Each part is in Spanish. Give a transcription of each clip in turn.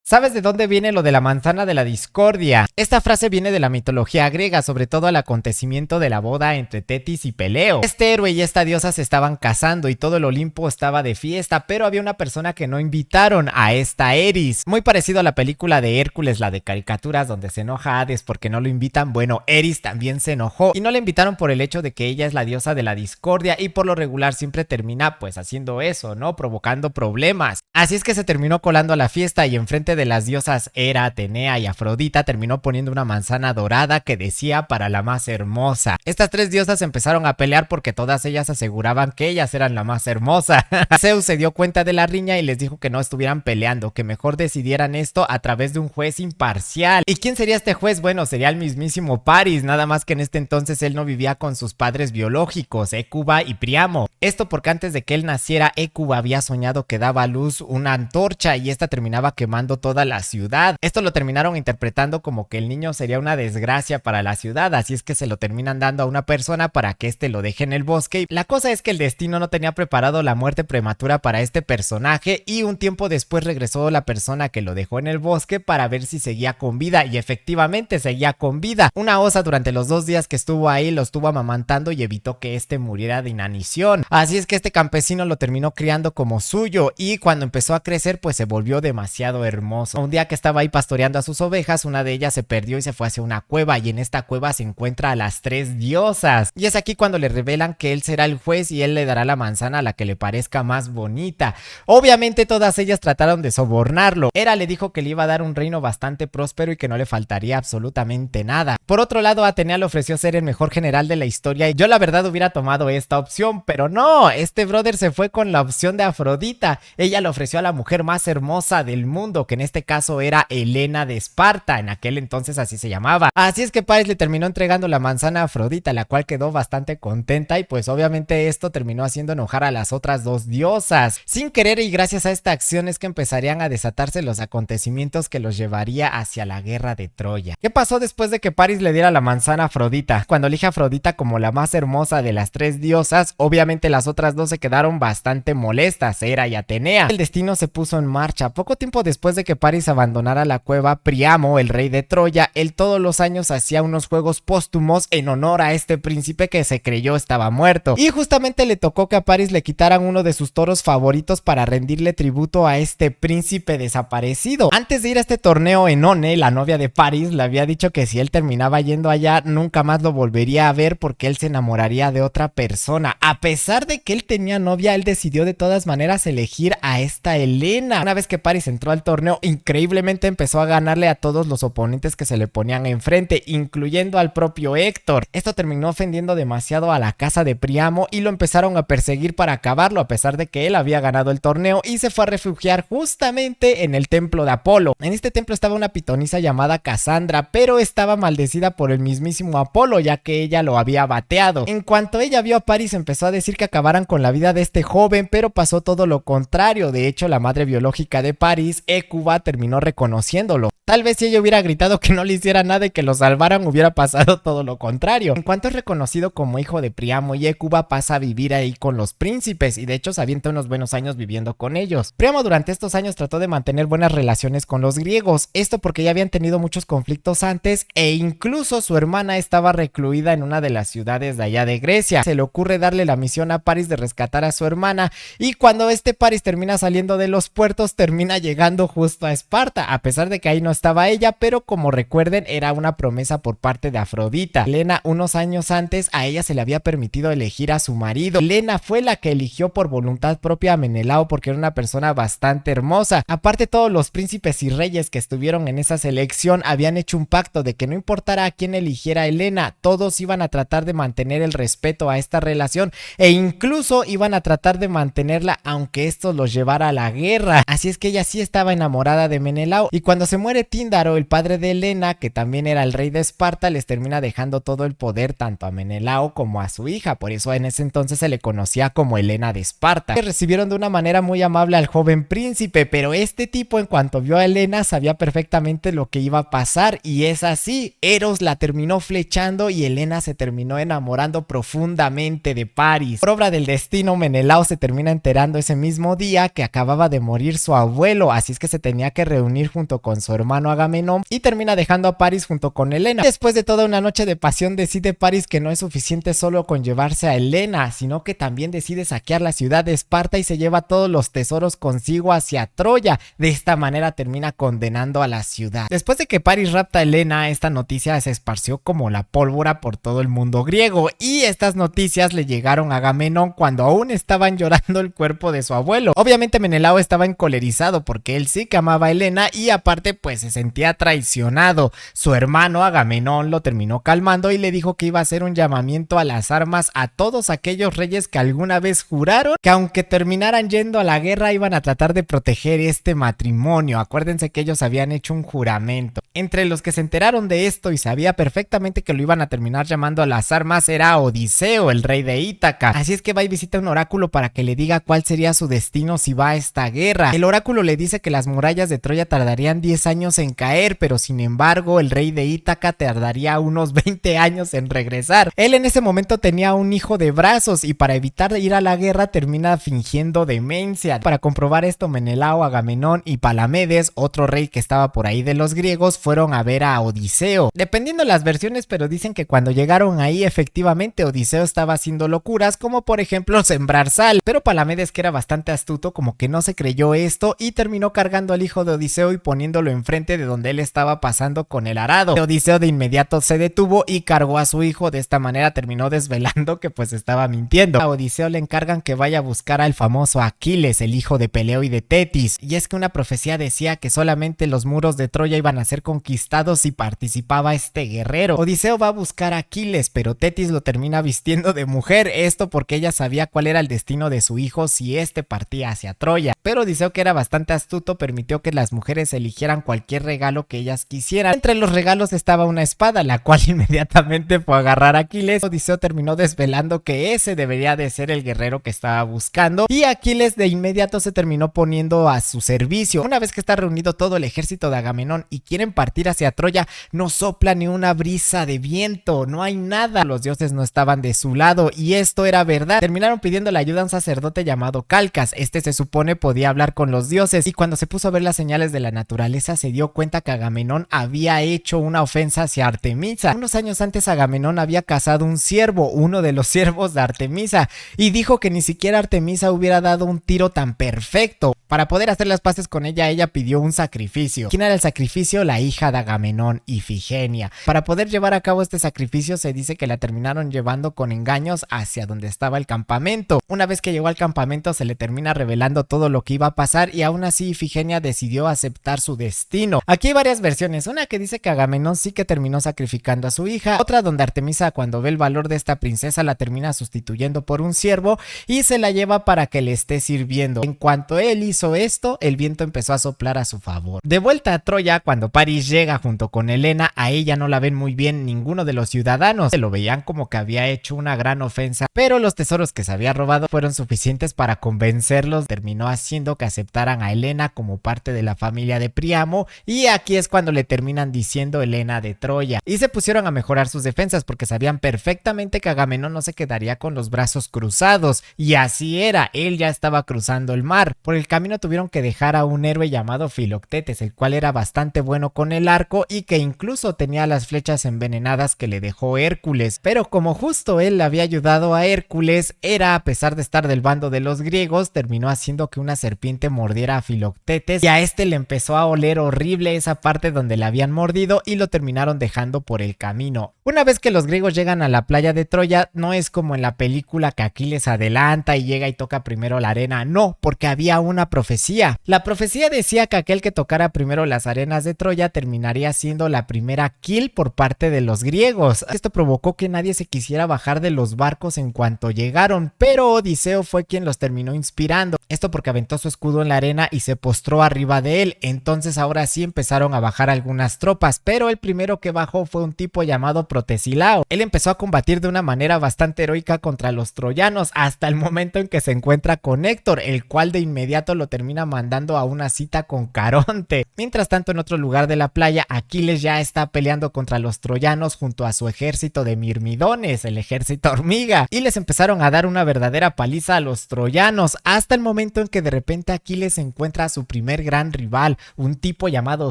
¿Sabes de dónde viene lo de la manzana de la discordia? Esta frase viene de la mitología griega, sobre todo al acontecimiento de la boda entre Tetis y Peleo. Este héroe y esta diosa se estaban casando y todo el Olimpo estaba de fiesta, pero había una persona que no invitaron, a esta Eris. Muy parecido a la película de Hércules, la de caricaturas, donde se enoja Hades porque no lo invitan. Bueno, Eris también se enojó y no le invitaron por el hecho de que ella es la diosa de la discordia y por lo regular siempre termina pues haciendo eso, ¿no? Provocando problemas. Así es que se terminó colando a la fiesta y enfrente de las diosas Hera, Atenea y Afrodita terminó poniendo una manzana dorada que decía para la más hermosa. Estas tres diosas empezaron a pelear porque todas ellas aseguraban que ellas eran la más hermosa. Zeus se dio cuenta de la riña y les dijo que no estuvieran peleando, que mejor decidieran esto a través de un juez imparcial. ¿Y quién sería este juez? Bueno, sería el mismísimo Paris, nada más que en este entonces él no vivía con sus padres biológicos, Hécuba y Príamo. Esto porque antes de que él naciera, Hécuba había soñado que daba a luz una antorcha y esta terminaba quemando toda la ciudad. Esto lo terminaron interpretando como que el niño sería una desgracia para la ciudad, así es que se lo terminan dando a una persona para que éste lo deje en el bosque. La cosa es que el destino no tenía preparado la muerte prematura para este personaje y un tiempo después regresó la persona que lo dejó en el bosque para ver si seguía con vida y efectivamente seguía con vida. Una osa durante los 2 días que estuvo ahí lo estuvo amamantando y evitó que este muriera de inanición. Así es que este campesino lo terminó criando como suyo y cuando empezó a crecer pues se volvió demasiado hermoso. Un día que estaba ahí pastoreando a sus ovejas, una de ellas se perdió y se fue hacia una cueva y en esta cueva se encuentra a las 3 diosas. Y es aquí cuando le revelan que él será el juez y él le dará la manzana a la que le parezca más bonita. Obviamente todas ellas trataron de sobornarlo. Hera le dijo que le iba a dar un reino bastante próspero y que no le faltaría absolutamente nada. Por otro lado, Atenea le ofreció ser el mejor general de la historia y yo la verdad hubiera tomado esta opción, pero no, este brother se fue con la opción de Afrodita. Ella le ofreció a la mujer más hermosa del mundo, que en este caso era Helena de Esparta, en aquel entonces así se llamaba. Así es que Paris le terminó entregando la manzana a Afrodita, la cual quedó bastante contenta y pues obviamente esto terminó haciendo enojar a las otras 2 diosas. Sin querer y gracias a esta acción es que empezarían a desatarse los acontecimientos que los llevaría hacia la guerra de Troya. ¿Qué pasó después de que Paris le diera la manzana a Afrodita? Cuando elige a Afrodita como la más hermosa de las 3 diosas, obviamente las otras 2 se quedaron bastante molestas, Hera y Atenea. El destino se puso en marcha. Poco tiempo después de que Paris abandonara la cueva, Príamo, el rey de Troya, él todos los años hacía unos juegos póstumos en honor a este príncipe que se creyó estaba muerto. Y justamente le tocó que a Paris le quitaran uno de sus toros favoritos para rendirle tributo a este príncipe desaparecido. Antes de ir a este torneo, Enone, la novia de Paris, le había dicho que si él terminaba yendo allá, nunca más lo volvería a ver porque él se enamoraría de otra persona. A pesar de que él tenía novia, él decidió de todas maneras elegir a esta Helena. Una vez que Paris entró al torneo, increíblemente empezó a ganarle a todos los oponentes que se le ponían enfrente, incluyendo al propio Héctor. Esto terminó ofendiendo demasiado a la casa de Príamo y lo empezaron a perseguir para acabarlo, a pesar de que él había ganado el torneo y se fue a refugiar justamente en el templo de Apolo. En este templo estaba una pitonisa llamada Casandra, pero estaba maldecida por el mismísimo Apolo, ya que ella lo había bateado. En cuanto ella vio a Paris, empezó a decir que acabaran con la vida de este joven, pero pasó todo lo contrario. De hecho, la madre biológica de Paris, Hécuba, terminó reconociéndolo. Tal vez si ella hubiera gritado que no le hiciera nada y que lo salvaran, hubiera pasado todo lo contrario. En cuanto es reconocido como hijo de Príamo y Hécuba, pasa a vivir ahí con los príncipes y de hecho se avienta unos buenos años viviendo con ellos. Príamo durante estos años trató de mantener buenas relaciones con los griegos, esto porque ya habían tenido muchos conflictos antes e incluso su hermana estaba recluida en una de las ciudades de allá de Grecia. Se le ocurre darle la misión a Paris de rescatar a su hermana y cuando este Paris termina saliendo de los puertos, termina llegando justo a Esparta, a pesar de que ahí no estaba ella, pero como recuerden era una promesa por parte de Afrodita. Helena, unos años antes, a ella se le había permitido elegir a su marido. Helena fue la que eligió por voluntad propia a Menelao porque era una persona bastante hermosa. Aparte, todos los príncipes y reyes que estuvieron en esa selección habían hecho un pacto de que no importara a quién eligiera a Helena, todos iban a tratar de mantener el respeto a esta relación e incluso iban a tratar de mantenerla aunque esto los llevara a la guerra. Así es que ella sí estaba enamorada de Menelao y cuando se muere Tíndaro, el padre de Helena, que también era el rey de Esparta, les termina dejando todo el poder tanto a Menelao como a su hija, por eso en ese entonces se le conocía como Helena de Esparta. Que recibieron de una manera muy amable al joven príncipe, pero este tipo en cuanto vio a Helena sabía perfectamente lo que iba a pasar, y es así, Eros la terminó flechando y Helena se terminó enamorando profundamente de Paris. Por obra del destino, Menelao se termina enterando ese mismo día que acababa de morir su abuelo, así es que se tenía que reunir junto con su hermano Agamenón y termina dejando a Paris junto con Helena. Después de toda una noche de pasión, decide Paris que no es suficiente solo con llevarse a Helena, sino que también decide saquear la ciudad de Esparta y se lleva todos los tesoros consigo hacia Troya. De esta manera termina condenando a la ciudad. Después de que Paris rapta a Helena, esta noticia se esparció como la pólvora por todo el mundo griego, y estas noticias le llegaron a Agamenón cuando aún estaban llorando el cuerpo de su abuelo. Obviamente Menelao estaba encolerizado porque él sí que amaba a Helena y aparte pues se sentía traicionado. Su hermano Agamenón lo terminó calmando y le dijo que iba a hacer un llamamiento a las armas a todos aquellos reyes que alguna vez juraron que aunque terminaran yendo a la guerra iban a tratar de proteger este matrimonio. Acuérdense que ellos habían hecho un juramento. Entre los que se enteraron de esto y sabía perfectamente que lo iban a terminar llamando a las armas era Odiseo, el rey de Ítaca. Así es que va y visita un oráculo para que le diga cuál sería su destino si va a esta guerra. El oráculo le dice que las murallas de Troya tardarían 10 años en caer, pero sin embargo el rey de Ítaca tardaría unos 20 años en regresar. Él en ese momento tenía un hijo de brazos y para evitar ir a la guerra termina fingiendo demencia. Para comprobar esto, Menelao, Agamenón y Palamedes, otro rey que estaba por ahí de los griegos, fueron a ver a Odiseo. Dependiendo las versiones, pero dicen que cuando llegaron ahí efectivamente Odiseo estaba haciendo locuras, como por ejemplo sembrar sal, pero Palamedes, que era bastante astuto, como que no se creyó esto y terminó cargando al hijo de Odiseo y poniéndolo enfrente de donde él estaba pasando con el arado. Odiseo de inmediato se detuvo y cargó a su hijo. De esta manera terminó desvelando que pues estaba mintiendo. A Odiseo le encargan que vaya a buscar al famoso Aquiles, el hijo de Peleo y de Tetis, y es que una profecía decía que solamente los muros de Troya iban a ser conquistados si participaba este guerrero. Odiseo va a buscar a Aquiles, pero Tetis lo termina vistiendo de mujer, esto porque ella sabía cuál era el destino de su hijo si este partía hacia Troya. Pero Odiseo, que era bastante astuto, permitió que las mujeres eligieran cualquier regalo que ellas quisieran. Entre los regalos estaba una espada, la cual inmediatamente fue a agarrar a Aquiles. Odiseo terminó desvelando que ese debería de ser el guerrero que estaba buscando, y Aquiles de inmediato se terminó poniendo a su servicio. Una vez que está reunido todo el ejército de Agamenón y quieren partir hacia Troya, no sopla ni una brisa de viento, no hay nada. Los dioses no estaban de su lado y esto era verdad. Terminaron pidiendo la ayuda a un sacerdote llamado Calcas. Este se supone podía hablar con los dioses, y cuando se puso a ver las señales de la naturaleza se dio cuenta que Agamenón había hecho una ofensa hacia Artemisa. Unos años antes Agamenón había cazado un ciervo, uno de los siervos de Artemisa, y dijo que ni siquiera Artemisa hubiera dado un tiro tan perfecto. Para poder hacer las paces con ella pidió un sacrificio. ¿Quién era el sacrificio? La hija de Agamenón, Ifigenia. Para poder llevar a cabo este sacrificio se dice que la terminaron llevando con engaños hacia donde estaba el campamento. Una vez que llegó al campamento se le termina revelando todo lo que iba a pasar, y aún así Ifigenia decidió aceptar su destino. Aquí hay varias versiones, una que dice que Agamenón sí que terminó sacrificando a su hija, otra donde Artemisa, cuando ve el valor de esta princesa, la termina sustituyendo por un ciervo y se la lleva para que le esté sirviendo. En cuanto él hizo esto, el viento empezó a soplar a su favor. De vuelta a Troya, cuando Paris llega junto con Helena, a ella no la ven muy bien ninguno de los ciudadanos. Se lo veían como que había hecho una gran ofensa, pero los tesoros que se había robado fueron suficientes para convencerlos. Terminó haciendo que aceptaran a Helena como parte de la familia de Príamo, y aquí es cuando le terminan diciendo Helena de Troya, y se pusieron a mejorar sus defensas porque sabían perfectamente que Agamenón no se quedaría con los brazos cruzados, y así era, él ya estaba cruzando el mar. Por el camino tuvieron que dejar a un héroe llamado Filoctetes, el cual era bastante bueno con el arco y que incluso tenía las flechas envenenadas que le dejó Hércules, pero como justo él le había ayudado a Hércules, a pesar de estar del bando de los griegos, terminó haciendo que una serpiente mordiera a Filoctetes, y a este le empezó a oler horrible esa parte donde le habían mordido y lo terminaron dejando por el camino. Una vez que los griegos llegan a la playa de Troya, no es como en la película que Aquiles adelanta y llega y toca primero la arena, no, porque había una profecía. La profecía decía que aquel que tocara primero las arenas de Troya terminaría siendo la primera kill por parte de los griegos. Esto provocó que nadie se quisiera bajar de los barcos en cuanto llegaron, pero Odiseo fue quien los terminó inspirando. Esto porque aventó su escudo en la arena y se postró arriba de él. Entonces ahora así empezaron a bajar algunas tropas, pero el primero que bajó fue un tipo llamado Protesilao. Él empezó a combatir de una manera bastante heroica contra los troyanos hasta el momento en que se encuentra con Héctor, el cual de inmediato lo termina mandando a una cita con Caronte. Mientras tanto, en otro lugar de la playa, Aquiles ya está peleando contra los troyanos junto a su ejército de mirmidones, el ejército hormiga, y les empezaron a dar una verdadera paliza a los troyanos, hasta el momento en que de repente Aquiles encuentra a su primer gran rival, un tipo llamado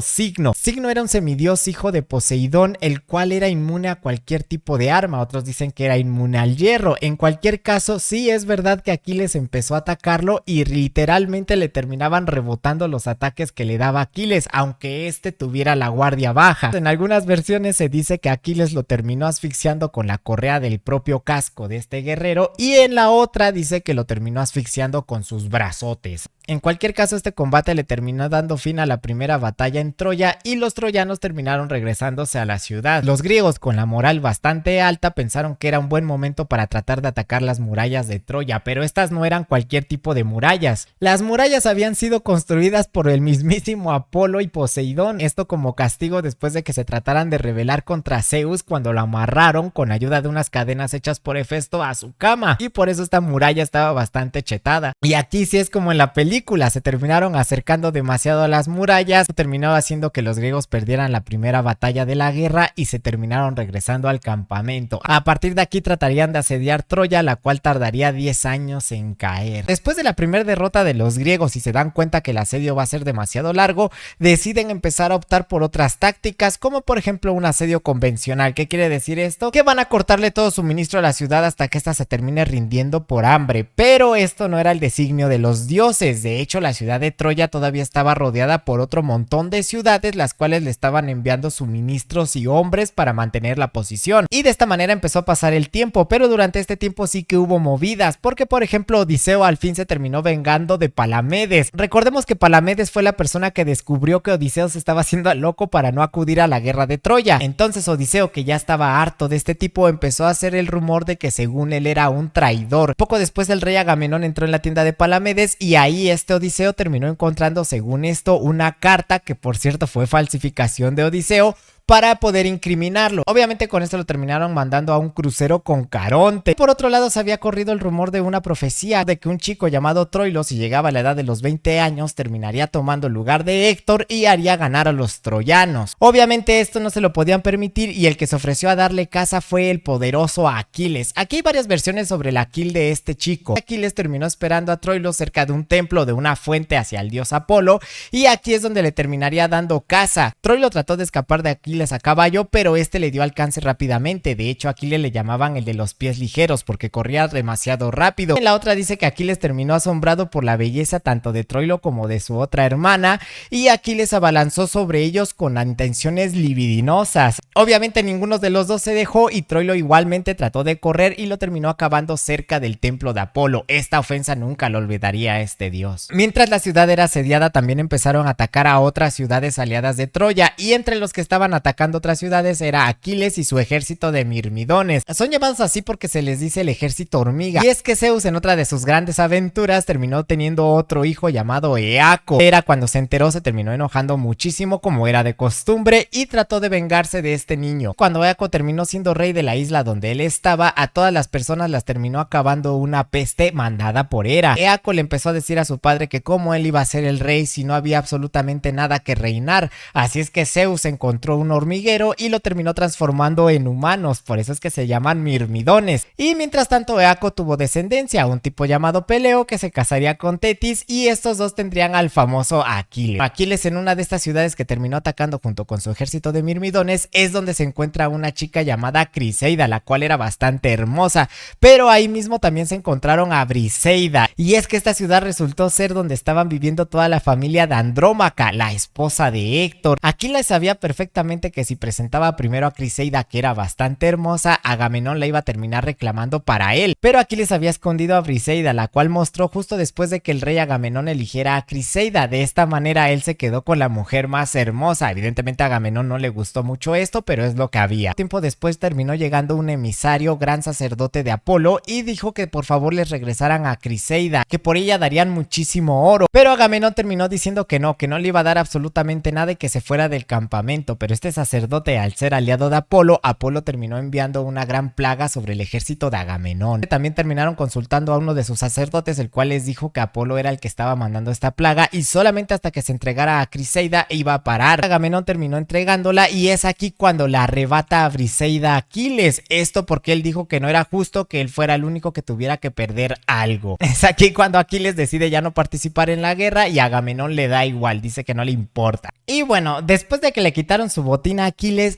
Signo. Signo era un semidios hijo de Poseidón, el cual era inmune a cualquier tipo de arma. Otros dicen que era inmune al hierro. En cualquier caso, sí es verdad que Aquiles empezó a atacarlo y literalmente le terminaban rebotando los ataques que le daba Aquiles, aunque este tuviera la guardia baja. En algunas versiones se dice que Aquiles lo terminó asfixiando con la correa del propio casco de este guerrero, y en la otra dice que lo terminó asfixiando con sus brazotes. En cualquier caso, este combate le terminó dando fin a la primera batalla en Troya y los troyanos terminaron regresándose a la ciudad. Los griegos, con la moral bastante alta, pensaron que era un buen momento para tratar de atacar las murallas de Troya, pero estas no eran cualquier tipo de murallas. Las murallas habían sido construidas por el mismísimo Apolo y Poseidón, esto como castigo después de que se trataran de rebelar contra Zeus cuando lo amarraron con ayuda de unas cadenas hechas por Hefesto a su cama, y por eso esta muralla estaba bastante chetada. Y aquí sí es como en la película, se terminaron acercando demasiado a las murallas, terminó haciendo que los griegos perdieran la primera batalla de la guerra y se terminaron regresando al campamento. A partir de aquí tratarían de asediar Troya, la cual tardaría 10 años en caer. Después de la primera derrota de los griegos y se dan cuenta que el asedio va a ser demasiado largo, deciden empezar a optar por otras tácticas, como por ejemplo un asedio convencional. ¿Qué quiere decir esto? Que van a cortarle todo suministro a la ciudad hasta que ésta se termine rindiendo por hambre, pero esto no era el designio de los dioses. De hecho, la ciudad de Troya todavía estaba rodeada por otro montón de ciudades, las cuales le estaban enviando suministros y hombres para mantener la posición, y de esta manera empezó a pasar el tiempo. Pero durante este tiempo sí que hubo movidas, porque por ejemplo Odiseo al fin se terminó vengando de Palamedes. Recordemos que Palamedes fue la persona que descubrió que Odiseo se estaba haciendo loco para no acudir a la guerra de Troya. Entonces Odiseo, que ya estaba harto de este tipo, empezó a hacer el rumor de que según él era un traidor. Poco después el rey Agamenón entró en la tienda de Palamedes y ahí este Odiseo terminó encontrando, según esto, una carta que por cierto fue falsificación de Odiseo, para poder incriminarlo. Obviamente con esto lo terminaron mandando a un crucero con Caronte. Por otro lado, se había corrido el rumor de una profecía de que un chico llamado Troilo, si llegaba a la edad de los 20 años, terminaría tomando el lugar de Héctor y haría ganar a los troyanos. Obviamente esto no se lo podían permitir y el que se ofreció a darle caza fue el poderoso Aquiles. Aquí hay varias versiones sobre el Aquil de este chico. Aquiles terminó esperando a Troilo cerca de un templo de una fuente hacia el dios Apolo, y aquí es donde le terminaría dando caza. Troilo trató de escapar de Aquiles a caballo, pero este le dio alcance rápidamente. De hecho, a Aquiles le llamaban el de los pies ligeros porque corría demasiado rápido. En la otra dice que Aquiles terminó asombrado por la belleza tanto de Troilo como de su otra hermana, y Aquiles abalanzó sobre ellos con intenciones libidinosas. Obviamente ninguno de los dos se dejó y Troilo igualmente trató de correr y lo terminó acabando cerca del templo de Apolo. Esta ofensa nunca lo olvidaría a este dios. Mientras la ciudad era asediada, también empezaron a atacar a otras ciudades aliadas de Troya, y entre los que estaban atacando otras ciudades era Aquiles y su ejército de mirmidones. Son llamados así porque se les dice el ejército hormiga, y es que Zeus en otra de sus grandes aventuras terminó teniendo otro hijo llamado Eaco. Cuando se enteró se terminó enojando muchísimo, como era de costumbre, y trató de vengarse de este niño. Cuando Eaco terminó siendo rey de la isla donde él estaba, a todas las personas las terminó acabando una peste mandada por Hera. Eaco le empezó a decir a su padre que cómo él iba a ser el rey si no había absolutamente nada que reinar. Así es que Zeus encontró un hormiguero y lo terminó transformando en humanos, por eso es que se llaman mirmidones. Y mientras tanto Eaco tuvo descendencia, un tipo llamado Peleo que se casaría con Tetis, y estos dos tendrían al famoso Aquiles. Aquiles, en una de estas ciudades que terminó atacando junto con su ejército de mirmidones, es donde se encuentra una chica llamada Criseida, la cual era bastante hermosa, pero ahí mismo también se encontraron a Briseida, y es que esta ciudad resultó ser donde estaban viviendo toda la familia de Andrómaca, la esposa de Héctor. Aquiles sabía perfectamente que si presentaba primero a Criseida, que era bastante hermosa, Agamenón la iba a terminar reclamando para él, pero Aquiles había escondido a Briseida, la cual mostró justo después de que el rey Agamenón eligiera a Criseida. De esta manera él se quedó con la mujer más hermosa. Evidentemente a Agamenón no le gustó mucho esto, pero es lo que había. Tiempo después terminó llegando un emisario, gran sacerdote de Apolo, y dijo que por favor les regresaran a Criseida, que por ella darían muchísimo oro. Pero Agamenón terminó diciendo que no le iba a dar absolutamente nada y que se fuera del campamento. Pero este sacerdote, al ser aliado de Apolo terminó enviando una gran plaga sobre el ejército de Agamenón. También terminaron consultando a uno de sus sacerdotes, el cual les dijo que Apolo era el que estaba mandando esta plaga y solamente hasta que se entregara a Criseida iba a parar. Agamenón terminó entregándola y es aquí cuando la arrebata a Briseida a Aquiles. Esto porque él dijo que no era justo que él fuera el único que tuviera que perder algo. Es aquí cuando Aquiles decide ya no participar en la guerra y Agamenón le da igual, dice que no le importa. Y bueno, después de que le quitaron su botín a Aquiles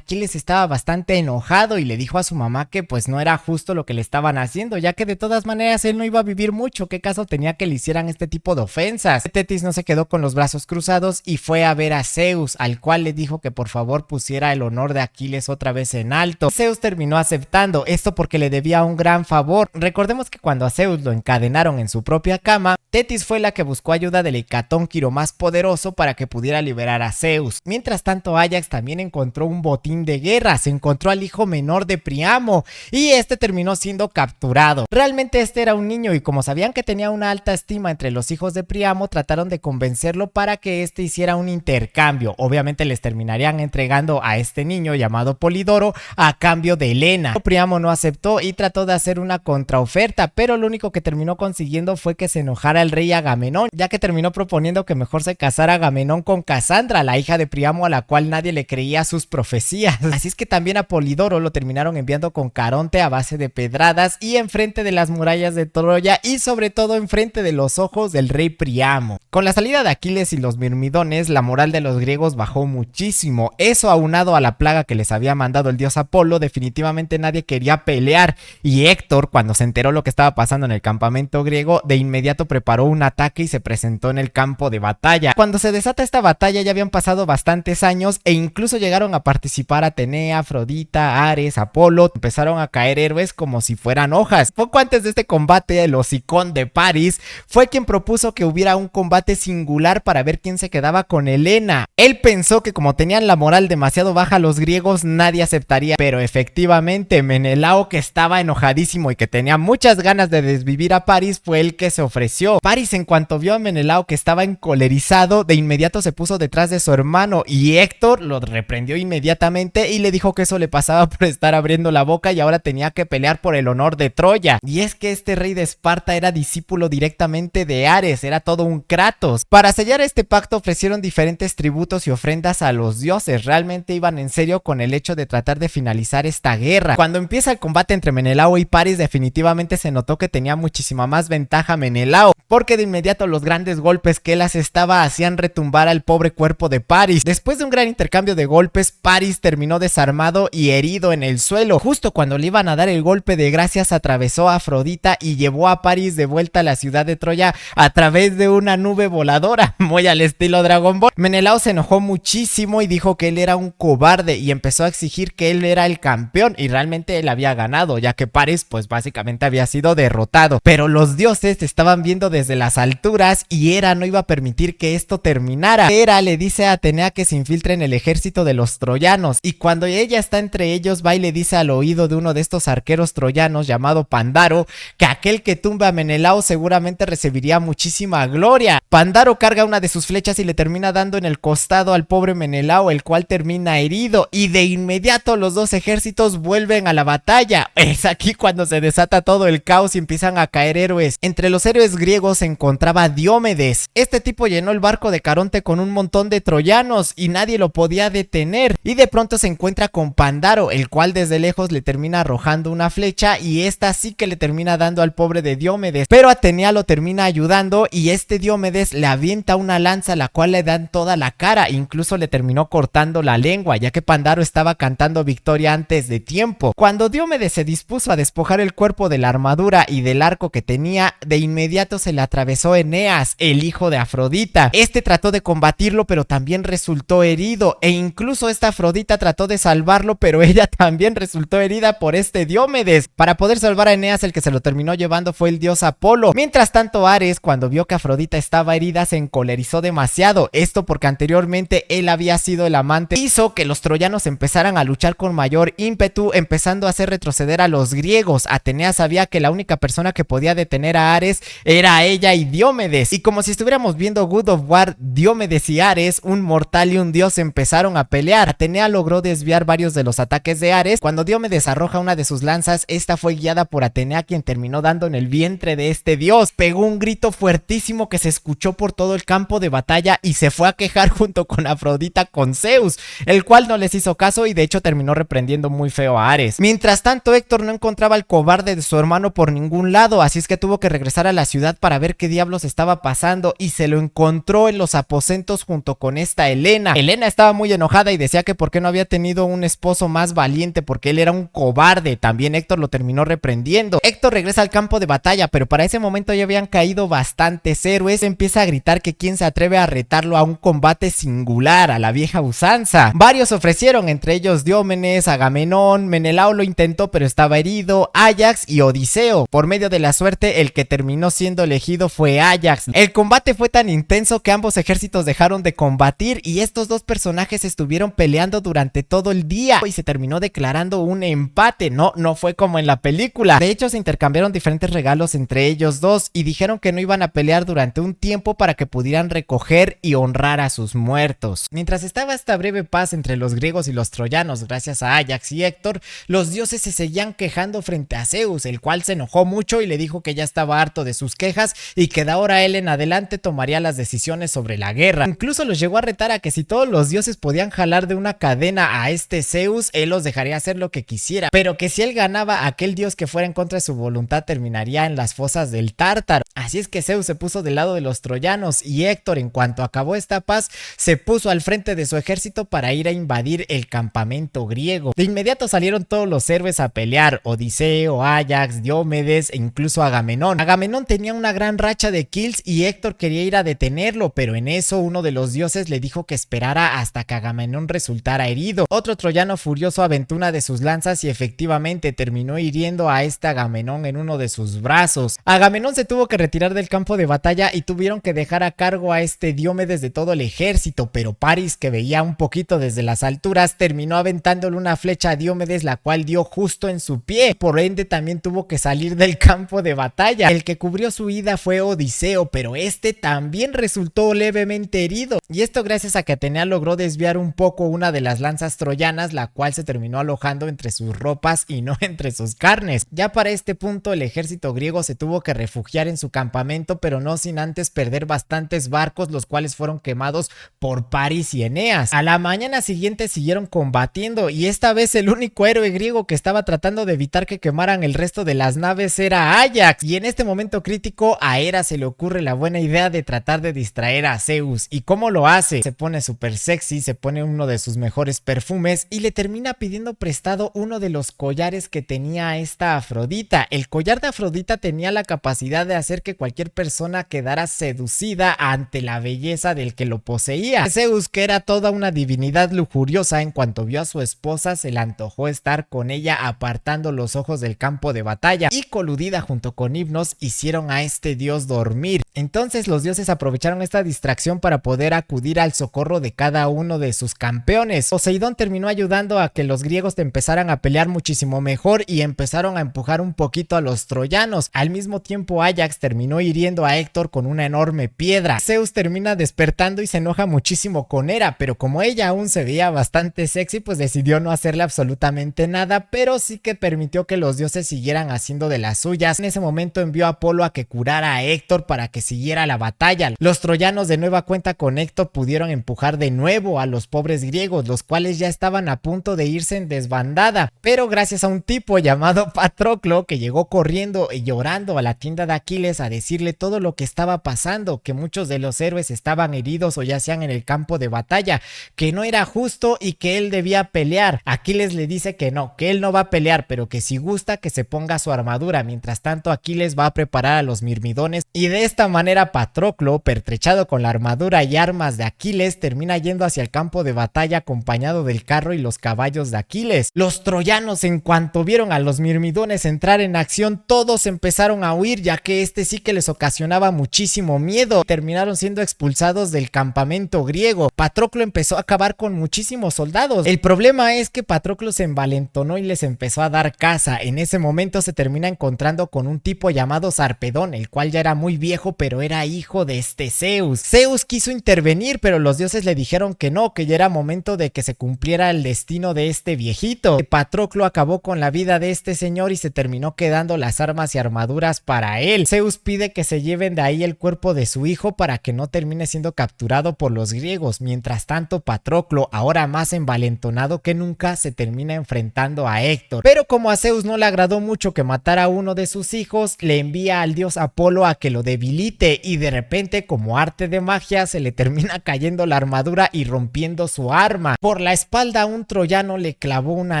estaba bastante enojado y le dijo a su mamá que pues no era justo lo que le estaban haciendo, ya que de todas maneras él no iba a vivir mucho. ¿Qué caso tenía que le hicieran este tipo de ofensas? Tetis no se quedó con los brazos cruzados y fue a ver a Zeus, al cual le dijo que por favor pusiera el honor de Aquiles otra vez en alto. Zeus terminó aceptando esto porque le debía un gran favor. Recordemos que cuando a Zeus lo encadenaron en su propia cama, Tetis fue la que buscó ayuda del hecatónquiro más poderoso para que pudiera liberar a Zeus. Mientras tanto, Áyax también encontró un botín de guerra, se encontró al hijo menor de Priamo y este terminó siendo capturado. Realmente este era un niño y como sabían que tenía una alta estima entre los hijos de Priamo, trataron de convencerlo para que este hiciera un intercambio. Obviamente les terminarían entregando a este niño llamado Polidoro a cambio de Helena. Priamo no aceptó y trató de hacer una contraoferta, pero lo único que terminó consiguiendo fue que se enojara el rey Agamenón, ya que terminó proponiendo que mejor se casara Agamenón con Casandra, la hija de Priamo, a la cual nadie le creía sus profecías. Así es que también a Polidoro lo terminaron enviando con Caronte a base de pedradas y enfrente de las murallas de Troya y sobre todo enfrente de los ojos del rey Priamo. Con la salida de Aquiles y los mirmidones, la moral de los griegos bajó muchísimo. Eso aunado a la plaga que les había mandado el dios Apolo, definitivamente nadie quería pelear y Héctor, cuando se enteró lo que estaba pasando en el campamento griego, de inmediato preparó un ataque y se presentó en el campo de batalla. Cuando se desata esta batalla ya habían pasado bastantes años e incluso llegaron a participar Atenea, Afrodita, Ares, Apolo. Empezaron a caer héroes como si fueran hojas. Poco antes de este combate, el hocicón de París fue quien propuso que hubiera un combate singular para ver quién se quedaba con Helena. Él pensó que como tenían la moral demasiado baja los griegos, nadie aceptaría, pero efectivamente Menelao, que estaba enojadísimo y que tenía muchas ganas de desvivir a París, fue el que se ofreció. París, en cuanto vio a Menelao que estaba encolerizado, de inmediato se puso detrás de su hermano y Héctor lo reprendió inmediatamente y le dijo que eso le pasaba por estar abriendo la boca y ahora tenía que pelear por el honor de Troya. Y es que este rey de Esparta era discípulo directamente de Ares, era todo un Kratos. Para sellar este pacto ofrecieron diferentes tributos y ofrendas a los dioses. Realmente iban en serio con el hecho de tratar de finalizar esta guerra. Cuando empieza el combate entre Menelao y París, definitivamente se notó que tenía muchísima más ventaja Menelao, porque de inmediato los grandes golpes que él asestaba hacían retumbar al pobre cuerpo de París. Después de un gran intercambio de golpes, París terminó desarmado y herido en el suelo. Justo cuando le iban a dar el golpe de gracias, atravesó a Afrodita y llevó a París de vuelta a la ciudad de Troya a través de una nube voladora, muy al estilo Dragon Ball. Menelao se enojó muchísimo y dijo que él era un cobarde y empezó a exigir que él era el campeón y realmente él había ganado, ya que París pues básicamente había sido derrotado. Pero los dioses estaban viendo desde las alturas y Hera no iba a permitir que esto terminara. Hera le dice a Atenea que se infiltre en el ejército de los troyanos y cuando ella está entre ellos va y le dice al oído de uno de estos arqueros troyanos llamado Pandaro que aquel que tumbe a Menelao seguramente recibiría muchísima gloria. Pandaro carga una de sus flechas y le termina dando en el costado al pobre Menelao, el cual termina herido y de inmediato los dos ejércitos vuelven a la batalla. Es aquí cuando se desata todo el caos y empiezan a caer héroes. Entre los héroes griegos se encontraba Diomedes. Este tipo llenó el barco de Caronte con un montón de troyanos y nadie lo podía detener y de pronto se encuentra con Pandaro, el cual desde lejos le termina arrojando una flecha y esta sí que le termina dando al pobre de Diomedes, pero Atenea lo termina ayudando y este Diomedes le avienta una lanza la cual le dan toda la cara, incluso le terminó cortando la lengua ya que Pandaro estaba cantando victoria antes de tiempo. Cuando Diomedes se dispuso a despojar el cuerpo de la armadura y del arco que tenía, de inmediato se le atravesó Eneas, el hijo de Afrodita. Este trató de combatirlo pero también resultó herido e incluso esta Afrodita trató de salvarlo pero ella también resultó herida por este Diomedes. Para poder salvar a Eneas, el que se lo terminó llevando fue el dios Apolo. Mientras tanto, Ares, cuando vio que Afrodita estaba herida, se encolerizó demasiado. Esto porque anteriormente él había sido el amante, hizo que los troyanos troyanos empezaran a luchar con mayor ímpetu, empezando a hacer retroceder a los griegos. Atenea sabía que la única persona que podía detener a Ares era ella y Diomedes, y como si estuviéramos viendo God of War, Diomedes y Ares, un mortal y un dios, empezaron a pelear. Atenea logró desviar varios de los ataques de Ares. Cuando Diomedes arroja una de sus lanzas, esta fue guiada por Atenea, quien terminó dando en el vientre de este dios. Pegó un grito fuertísimo que se escuchó por todo el campo de batalla y se fue a quejar junto con Afrodita con Zeus, el cual no les hizo caso y de hecho terminó reprendiendo muy feo a Ares. Mientras tanto, Héctor no encontraba al cobarde de su hermano por ningún lado, así es que tuvo que regresar a la ciudad para ver qué diablos estaba pasando, y se lo encontró en los aposentos junto con esta Helena. Helena estaba muy enojada y decía que por qué no había tenido un esposo más valiente, porque él era un cobarde. También Héctor lo terminó reprendiendo. Héctor regresa al campo de batalla, pero para ese momento ya habían caído bastantes héroes. Empieza a gritar que quién se atreve a retarlo a un combate singular, a la vieja usanza. Varios ofrecieron, entre ellos Diómenes, Agamenón, Menelao lo intentó pero estaba herido, Áyax y Odiseo. Por medio de la suerte, el que terminó siendo elegido fue Áyax. El combate fue tan intenso que ambos ejércitos dejaron de combatir y estos dos personajes estuvieron peleando durante todo el día y se terminó declarando un empate. No fue como en la película. De hecho, se intercambiaron diferentes regalos entre ellos dos y dijeron que no iban a pelear durante un tiempo para que pudieran recoger y honrar a sus muertos. Mientras estaba esta breve paz entre los griegos y los troyanos, gracias a Áyax y Héctor, los dioses se seguían quejando frente a Zeus, el cual se enojó mucho y le dijo que ya estaba harto de sus quejas y que de ahora él en adelante tomaría las decisiones sobre la guerra. Incluso los llegó a retar a que si todos los dioses podían jalar de una cadena a este Zeus, él los dejaría hacer lo que quisiera, pero que si él ganaba, aquel dios que fuera en contra de su voluntad terminaría en las fosas del Tártaro. Así es que Zeus se puso del lado de los troyanos y Héctor, en cuanto acabó esta paz, se puso al frente de su ejército para ir a invadir el campamento griego. De inmediato salieron todos los héroes a pelear: Odiseo, Áyax, Diomedes e incluso Agamenón. Agamenón tenía una gran racha de kills y Héctor quería ir a detenerlo, pero en eso uno de los dioses le dijo que esperara hasta que Agamenón resultara herido. Otro troyano furioso aventó una de sus lanzas y efectivamente terminó hiriendo a este Agamenón en uno de sus brazos. Agamenón se tuvo que retirar del campo de batalla y tuvieron que dejar a cargo a este Diomedes de todo el ejército, pero Paris, que veía un poquito desde las alturas, terminó aventándole una flecha a Diomedes, la cual dio justo en su pie. Por ende también tuvo que salir del campo de batalla. El que cubrió su ida fue Odiseo, pero este también resultó levemente herido, y esto gracias a que Atenea logró desviar un poco una de las lanzas troyanas, la cual se terminó alojando entre sus ropas y no entre sus carnes. Ya para este punto el ejército griego se tuvo que refugiar en su campamento, pero no sin antes perder bastantes barcos, los cuales fueron quemados por Paris y Eneas. A la mañana siguiente siguieron combatiendo y esta vez el único héroe griego que estaba tratando de evitar que quemaran el resto de las naves era Áyax, y en este momento crítico a Hera se le ocurre la buena idea de tratar de distraer a Zeus. ¿Y cómo lo hace? Se pone súper sexy, se pone uno de sus mejores perfumes y le termina pidiendo prestado uno de los collares que tenía esta Afrodita. El collar de Afrodita tenía la capacidad de hacer que cualquier persona quedara seducida ante la belleza del que lo poseía. Zeus, que era toda una divinidad lujuriosa, en cuanto vio a su esposa se le antojó estar con ella, apartando los ojos del campo de batalla, y coludida junto con Hipnos hicieron a este dios dormir. Entonces los dioses aprovecharon esta distracción para poder acudir al socorro de cada uno de sus campeones. Poseidón terminó ayudando a que los griegos empezaran a pelear muchísimo mejor y empezaron a empujar un poquito a los troyanos. Al mismo tiempo Áyax terminó hiriendo a Héctor con una enorme piedra. Zeus termina despertando y se enoja muchísimo con Hera, pero como ella aún se veía bastante sexy, pues decidió no hacerle absolutamente nada, pero sí que permitió que los dioses siguieran haciendo de las suyas. En ese momento envió a Apolo a que curara a Héctor para que siguiera la batalla. Los troyanos de nueva cuenta con Héctor pudieron empujar de nuevo a los pobres griegos, los cuales ya estaban a punto de irse en desbandada, pero gracias a un tipo llamado Patroclo que llegó corriendo y llorando a la tienda de Aquiles a decirle todo lo que estaba pasando, que muchos de los héroes estaban heridos o yacían en el campo de batalla, que no era justo y que él debía pelear. Aquiles le dice que no, que él no va a pelear, pero que si gusta que se ponga su armadura. Mientras tanto Aquiles va a preparar a los mirmidones y de esta manera Patroclo, pertrechado con la armadura y armas de Aquiles, termina yendo hacia el campo de batalla acompañado del carro y los caballos de Aquiles. Los troyanos, en cuanto vieron a los mirmidones entrar en acción, todos empezaron a huir, ya que este sí que les ocasionaba muchísimo miedo. Terminaron siendo expulsados del campamento griego. Patroclo empezó a acabar con muchísimos soldados. El problema es que Patroclo se envalentonó y les empezó a dar caza. En ese momento se termina encontrando con un tipo llamado Sarpedón, el cual ya era muy viejo, pero era hijo de Zeus. Zeus quiso intervenir, pero los dioses le dijeron que no, que ya era momento de que se cumpliera el destino de este viejito. Patroclo acabó con la vida de este señor y se terminó quedando las armas y armaduras para él. Zeus pide que se lleven de ahí el cuerpo de su hijo para que no termine siendo capturado por los griegos. Mientras tanto, Patroclo, ahora más envalentonado que nunca, se termina enfrentando a Héctor. Pero como a Zeus no le agradó mucho que matara a uno de sus hijos, le envía al dios Apolo a que lo debilite y de repente, como arte de magia, se le termina cayendo la armadura y rompiendo su arma. Por la espalda un troyano le clavó una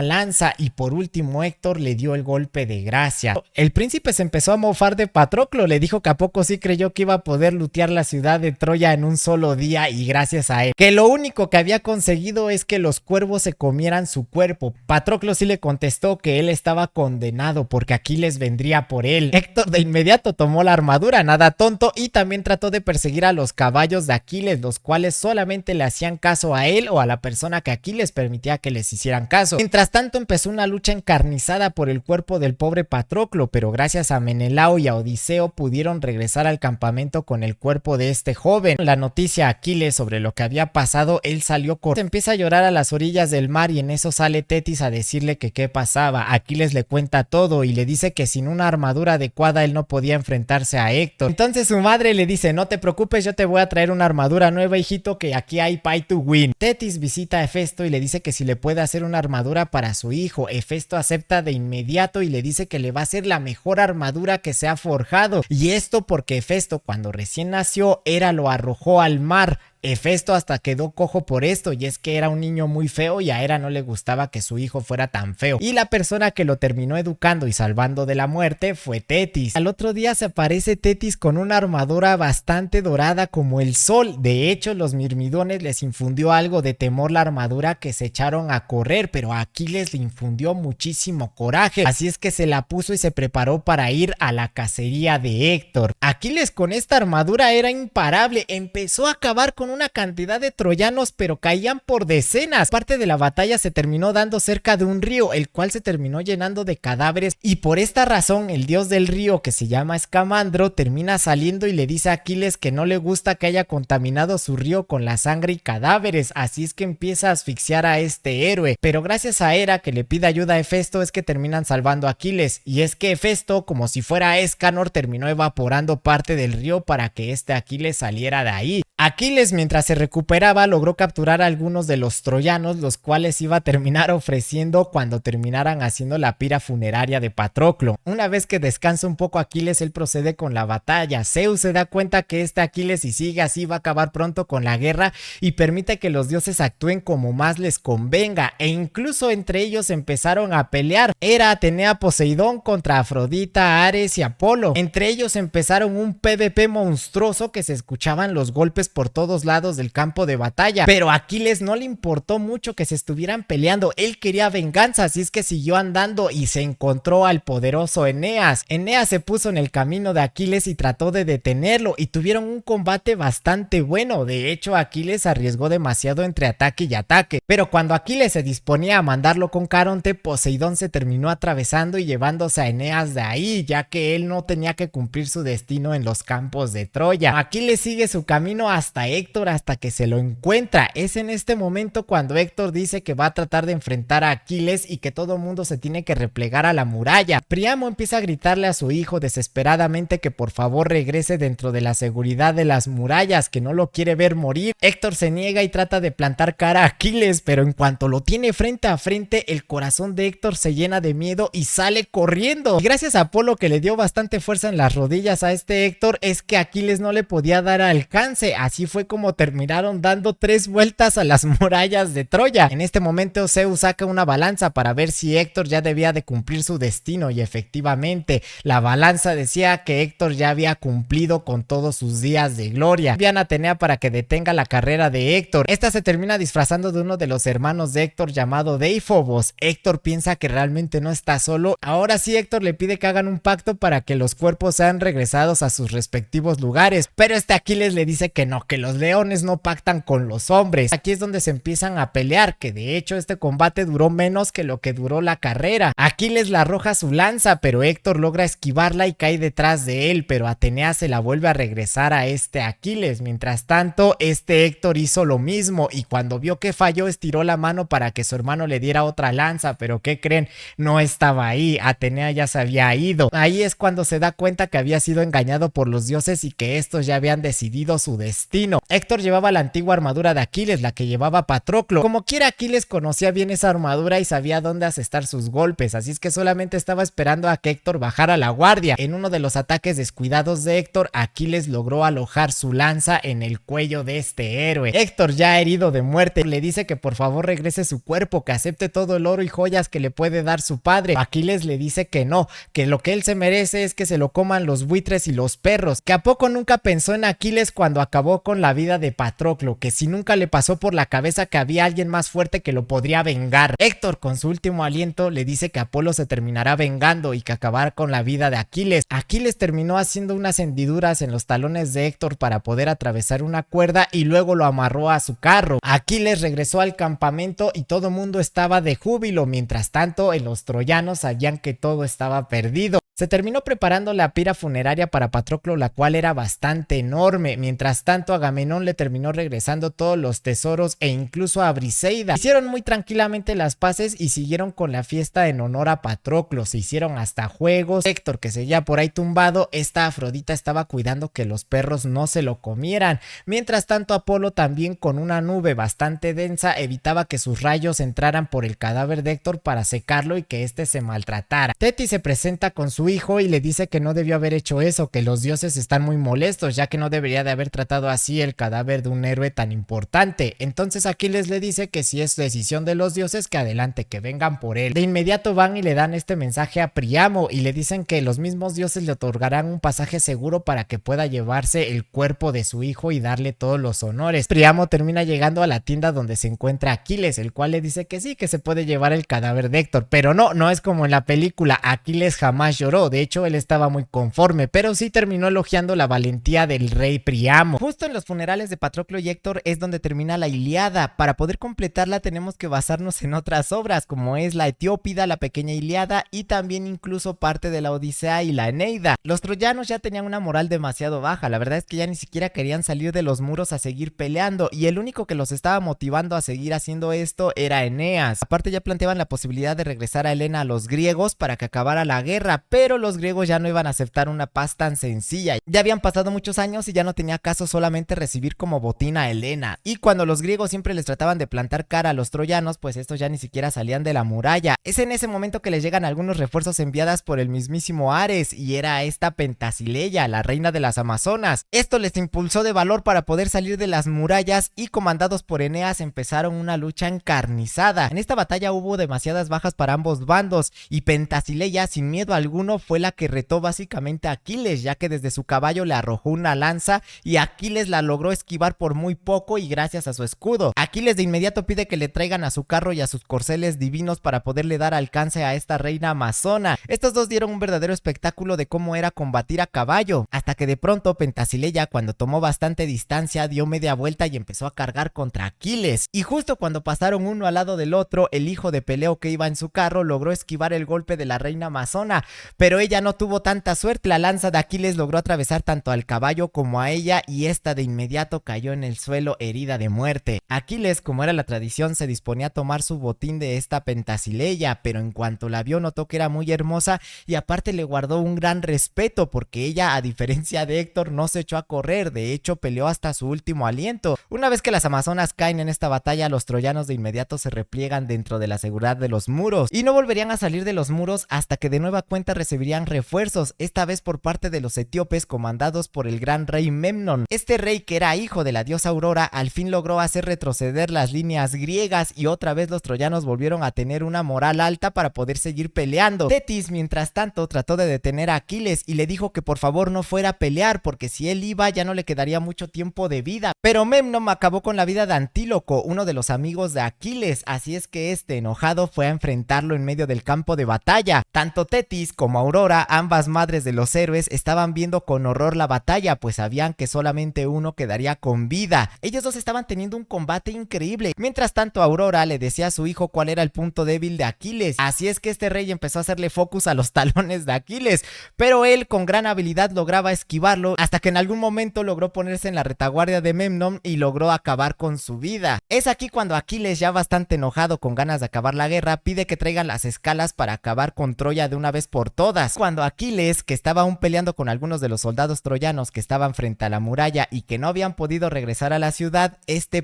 lanza y por último Héctor le dio el golpe de gracia. El príncipe se empezó a mofar de Patroclo, le dijo que a poco sí creyó que iba a poder lootear la ciudad de Troya en un solo día y gracias a él, que lo único que había conseguido es que los cuervos se comieran su cuerpo. Patroclo sí le contestó que él estaba condenado porque Aquiles vendría por él. Héctor de inmediato tomó la armadura, nada tonto, y también trató de perseguir a los caballos de Aquiles, los cuales solamente le hacían caso a él o a la persona que Aquiles permitía que les hicieran caso. Mientras tanto empezó una lucha encarnizada por el cuerpo del pobre Patroclo, pero gracias a Menelao y a Odiseo pudieron regresar al campamento con el cuerpo de este joven. La noticia a Aquiles sobre lo que había pasado, él salió corriendo, empieza a llorar a las orillas del mar y en eso sale Tetis a decirle que qué pasaba. Aquiles le cuenta todo y le dice que sin una armadura adecuada él no podía enfrentarse a Héctor. Entonces su madre le dice: no te preocupes, yo te voy a traer una armadura nueva, hijito, que aquí hay pay to win. Tetis visita a Hefesto y le dice que si le puede hacer una armadura para su hijo. Hefesto acepta de inmediato y le dice que le va a hacer la mejor armadura que se ha forjado, y esto porque Hefesto, cuando recién nació, Hera lo arrojó al mar. Hefesto hasta quedó cojo por esto, y es que era un niño muy feo y a Hera no le gustaba que su hijo fuera tan feo, y la persona que lo terminó educando y salvando de la muerte fue Tetis. Al otro día se aparece Tetis con una armadura bastante dorada como el sol. De hecho, los mirmidones les infundió algo de temor la armadura, que se echaron a correr, pero a Aquiles le infundió muchísimo coraje, así es que se la puso y se preparó para ir a la cacería de Héctor. Aquiles con esta armadura era imparable, empezó a acabar con una cantidad de troyanos, pero caían por decenas. Parte de la batalla se terminó dando cerca de un río, el cual se terminó llenando de cadáveres, y por esta razón el dios del río, que se llama Escamandro, termina saliendo y le dice a Aquiles que no le gusta que haya contaminado su río con la sangre y cadáveres, así es que empieza a asfixiar a este héroe. Pero gracias a Hera, que le pide ayuda a Hefesto, es que terminan salvando a Aquiles, y es que Hefesto, como si fuera Escanor, terminó evaporando parte del río para que este Aquiles saliera de ahí. Aquiles, mientras se recuperaba, logró capturar a algunos de los troyanos, los cuales iba a terminar ofreciendo cuando terminaran haciendo la pira funeraria de Patroclo. Una vez que descansa un poco Aquiles, él procede con la batalla. Zeus se da cuenta que este Aquiles, si sigue así, va a acabar pronto con la guerra y permite que los dioses actúen como más les convenga, e incluso entre ellos empezaron a pelear. Hera, Atenea, Poseidón contra Afrodita, Ares y Apolo. Entre ellos empezaron un PvP monstruoso, que se escuchaban los golpes por todos lados del campo de batalla, pero a Aquiles no le importó mucho que se estuvieran peleando, él quería venganza, así es que siguió andando y se encontró al poderoso Eneas. Eneas se puso en el camino de Aquiles y trató de detenerlo, y tuvieron un combate bastante bueno. De hecho, Aquiles arriesgó demasiado entre ataque y ataque, pero cuando Aquiles se disponía a mandarlo con Caronte, Poseidón se terminó atravesando y llevándose a Eneas de ahí, ya que él no tenía que cumplir su destino en los campos de Troya. Aquiles sigue su camino hasta Héctor, hasta que se lo encuentra. Es en este momento cuando Héctor dice que va a tratar de enfrentar a Aquiles y que todo mundo se tiene que replegar a la muralla. Príamo empieza a gritarle a su hijo desesperadamente que por favor regrese dentro de la seguridad de las murallas, que no lo quiere ver morir. Héctor se niega y trata de plantar cara a Aquiles, pero en cuanto lo tiene frente a frente, el corazón de Héctor se llena de miedo y sale corriendo. Y gracias a Apolo, que le dio bastante fuerza en las rodillas a este Héctor, es que Aquiles no le podía dar alcance. así fue como terminaron dando 3 vueltas a las murallas de Troya. En este momento Zeus saca una balanza para ver si Héctor ya debía de cumplir su destino, y efectivamente la balanza decía que Héctor ya había cumplido con todos sus días de gloria. Envían a Atenea para que detenga la carrera de Héctor. Esta se termina disfrazando de uno de los hermanos de Héctor llamado Deífobos. Héctor piensa que realmente no está solo. Ahora sí, Héctor le pide que hagan un pacto para que los cuerpos sean regresados a sus respectivos lugares, pero Aquiles le dice que no, que los leones no pactan con los hombres. Aquí es donde se empiezan a pelear, que de hecho este combate duró menos que lo que duró la carrera. Aquiles le arroja su lanza, pero Héctor logra esquivarla y cae detrás de él, pero Atenea se la vuelve a regresar a Aquiles. Mientras tanto, Héctor hizo lo mismo, y cuando vio que falló estiró la mano para que su hermano le diera otra lanza, pero ¿qué creen? No estaba ahí, Atenea ya se había ido. Ahí es cuando se da cuenta que había sido engañado por los dioses y que estos ya habían decidido su destino. Héctor llevaba la antigua armadura de Aquiles, la que llevaba Patroclo. Como quiera, Aquiles conocía bien esa armadura y sabía dónde asestar sus golpes, así es que solamente estaba esperando a que Héctor bajara la guardia. En uno de los ataques descuidados de Héctor, Aquiles logró alojar su lanza en el cuello de este héroe. Héctor, ya herido de muerte, le dice que por favor regrese su cuerpo, que acepte todo el oro y joyas que le puede dar su padre. Aquiles le dice que no, que lo que él se merece es que se lo coman los buitres y los perros. Que a poco nunca pensó en Aquiles cuando acabó con la vida de Patroclo, que si nunca le pasó por la cabeza que había alguien más fuerte que lo podría vengar. Héctor, con su último aliento, le dice que Apolo se terminará vengando y que acabar con la vida de Aquiles. Aquiles terminó haciendo unas hendiduras en los talones de Héctor para poder atravesar una cuerda y luego lo amarró a su carro. Aquiles regresó al campamento y todo el mundo estaba de júbilo. Mientras tanto, los troyanos sabían que todo estaba perdido. Se terminó preparando la pira funeraria para Patroclo, la cual era bastante enorme. Mientras tanto, Agamenón le terminó regresando todos los tesoros e incluso a Briseida. Hicieron muy tranquilamente las paces y siguieron con la fiesta en honor a Patroclo. Se hicieron hasta juegos. Héctor, que seguía por ahí tumbado, esta Afrodita estaba cuidando que los perros no se lo comieran. Mientras tanto, Apolo, también con una nube bastante densa, evitaba que sus rayos entraran por el cadáver de Héctor para secarlo y que éste se maltratara. Tetis se presenta con su hijo y le dice que no debió haber hecho eso, que los dioses están muy molestos, ya que no debería de haber tratado así el cadáver de un héroe tan importante. Entonces Aquiles le dice que si es decisión de los dioses, que adelante, que vengan por él. De inmediato van y le dan este mensaje a Príamo y le dicen que los mismos dioses le otorgarán un pasaje seguro para que pueda llevarse el cuerpo de su hijo y darle todos los honores. Príamo termina llegando a la tienda donde se encuentra Aquiles, el cual le dice que sí, que se puede llevar el cadáver de Héctor, pero no es como en la película. Aquiles jamás lloró, de hecho él estaba muy conforme, pero sí terminó elogiando la valentía del rey Príamo. Justo en los funerales de Patroclo y Héctor es donde termina la Ilíada. Para poder completarla tenemos que basarnos en otras obras, como es la Etiópida, la pequeña Ilíada y también incluso parte de la Odisea y la Eneida. Los troyanos ya tenían una moral demasiado baja, la verdad es que ya ni siquiera querían salir de los muros a seguir peleando, y el único que los estaba motivando a seguir haciendo esto era Eneas. Aparte ya planteaban la posibilidad de regresar a Helena a los griegos para que acabara la guerra, pero los griegos ya no iban a aceptar una paz tan sencilla. Ya habían pasado muchos años y ya no tenía caso solamente recibir como botín a Helena, y cuando los griegos siempre les trataban de plantar cara a los troyanos, pues estos ya ni siquiera salían de la muralla. Es en ese momento que les llegan algunos refuerzos enviadas por el mismísimo Ares, y era esta Pentasileia, la reina de las Amazonas. Esto les impulsó de valor para poder salir de las murallas, y comandados por Eneas empezaron una lucha encarnizada. En esta batalla hubo demasiadas bajas para ambos bandos, y Pentasileia sin miedo alguno fue la que retó básicamente a Aquiles, ya que desde su caballo le arrojó una lanza y Aquiles la logró esquivar por muy poco y gracias a su escudo. Aquiles de inmediato pide que le traigan a su carro y a sus corceles divinos para poderle dar alcance a esta reina amazona. Estos dos dieron un verdadero espectáculo de cómo era combatir a caballo, hasta que de pronto Pentasileia, cuando tomó bastante distancia, dio media vuelta y empezó a cargar contra Aquiles, y justo cuando pasaron uno al lado del otro, el hijo de Peleo que iba en su carro logró esquivar el golpe de la reina amazona, pero ella no tuvo tanta suerte. La lanza de Aquiles logró atravesar tanto al caballo como a ella, y esta de inmediato cayó en el suelo herida de muerte. Aquiles, como era la tradición, se disponía a tomar su botín de esta Pentasileia, pero en cuanto la vio notó que era muy hermosa y aparte le guardó un gran respeto, porque ella, a diferencia de Héctor, no se echó a correr, de hecho peleó hasta su último aliento. Una vez que las amazonas caen en esta batalla, los troyanos de inmediato se repliegan dentro de la seguridad de los muros y no volverían a salir de los muros hasta que de nueva cuenta recibirían refuerzos, esta vez por parte de los etíopes comandados por el gran rey Memnón. Este rey, que era hijo de la diosa Aurora, al fin logró hacer retroceder las líneas griegas y otra vez los troyanos volvieron a tener una moral alta para poder seguir peleando. Tetis, mientras tanto, trató de detener a Aquiles y le dijo que por favor no fuera a pelear, porque si él iba ya no le quedaría mucho tiempo de vida. Pero Memnón acabó con la vida de Antíloco, uno de los amigos de Aquiles, así es que este, enojado, fue a enfrentarlo en medio del campo de batalla. Tanto Tetis como Aurora, ambas madres de los héroes, estaban viendo con horror la batalla, pues sabían que solamente uno quedaría con vida. Ellos dos estaban teniendo un combate increíble. Mientras tanto, Aurora le decía a su hijo cuál era el punto débil de Aquiles, así es que este rey empezó a hacerle focus a los talones de Aquiles, pero él con gran habilidad lograba esquivarlo, hasta que en algún momento logró ponerse en la retaguardia de Memnón y logró acabar con su vida. Es aquí cuando Aquiles, ya bastante enojado con ganas de acabar la guerra, pide que traigan las escalas para acabar con Troya de una vez por todas. Cuando Aquiles, que estaba aún peleando con algunos de los soldados troyanos que estaban frente a la muralla y que no habían podido regresar a la ciudad,